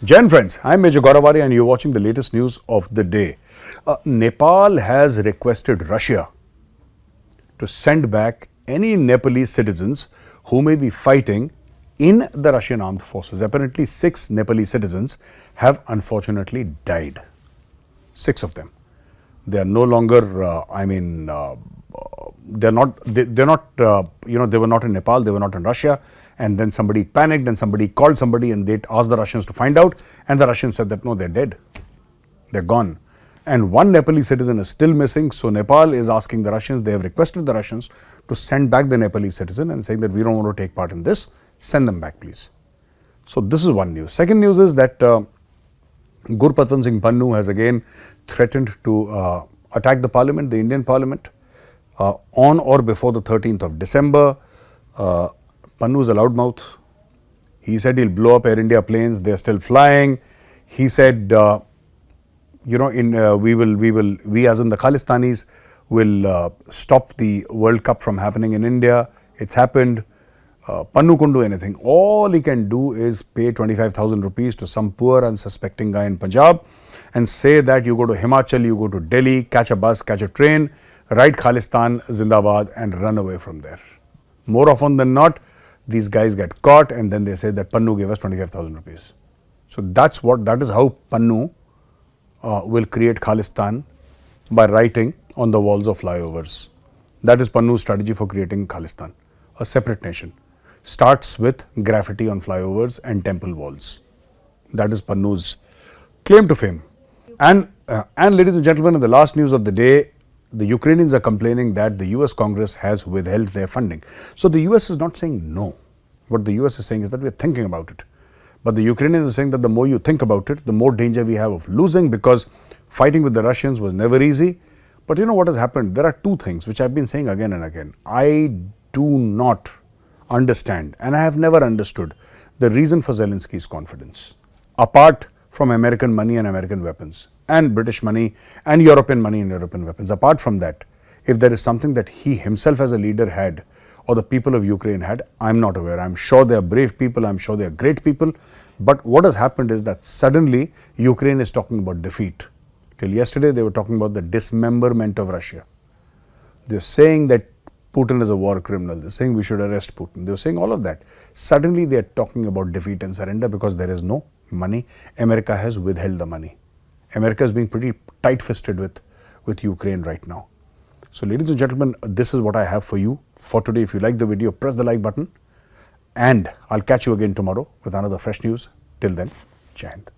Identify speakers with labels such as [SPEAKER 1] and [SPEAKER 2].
[SPEAKER 1] Jan friends, I'm Major Gaurav Arya and you're watching the latest news of the day. Nepal has requested Russia to send back any Nepalese citizens who may be fighting in the Russian armed forces. Apparently 6 Nepalese citizens have unfortunately died. 6 of them. They are no longer, they were not in Nepal, they were not in Russia, and then somebody panicked and somebody called somebody and they asked the Russians to find out, and the Russians said that no, they're dead, they're gone. And 1 Nepalese citizen is still missing, so Nepal is asking the Russians, they have requested the Russians to send back the Nepalese citizen and saying that we don't want to take part in this, send them back please. So this is one news. Second news is that Gurpatwant Singh Pannu has again threatened to attack the parliament, the Indian parliament, on or before the 13th of December. Pannu is a loudmouth. He said he'll blow up Air India planes, they're still flying. He said, we as in the Khalistanis will stop the World Cup from happening in India. It's happened. Pannu couldn't do anything. All he can do is pay 25,000 rupees to some poor unsuspecting guy in Punjab and say that you go to Himachal, you go to Delhi, catch a bus, catch a train, write Khalistan Zindabad and run away from there. More often than not, these guys get caught and then they say that Pannu gave us 25,000 rupees. So that is how Pannu will create Khalistan, by writing on the walls of flyovers. That is Pannu's strategy for creating Khalistan, a separate nation. Starts with graffiti on flyovers and temple walls. That is Pannu's claim to fame. And ladies and gentlemen, in the last news of the day, the Ukrainians are complaining that the US Congress has withheld their funding. So the US is not saying no. What the US is saying is that we are thinking about it. But the Ukrainians are saying that the more you think about it, the more danger we have of losing, because fighting with the Russians was never easy. But you know what has happened? There are 2 things which I've been saying again and again. I do not understand, and I have never understood, the reason for Zelensky's confidence, apart from American money and American weapons, and British money and European money and European weapons. Apart from that, if there is something that he himself as a leader had, or the people of Ukraine had, I'm not aware. I'm sure they are brave people, I'm sure they are great people, but what has happened is that suddenly Ukraine is talking about defeat. Till yesterday they were talking about the dismemberment of Russia. They're saying that Putin is a war criminal, they're saying we should arrest Putin, they're saying all of that. Suddenly they're talking about defeat and surrender because there is no money. America has withheld the money. America is being pretty tight-fisted with Ukraine right now. So ladies and gentlemen, this is what I have for you for today. If you like the video, press the like button, and I'll catch you again tomorrow with another fresh news. Till then, Jai Hind.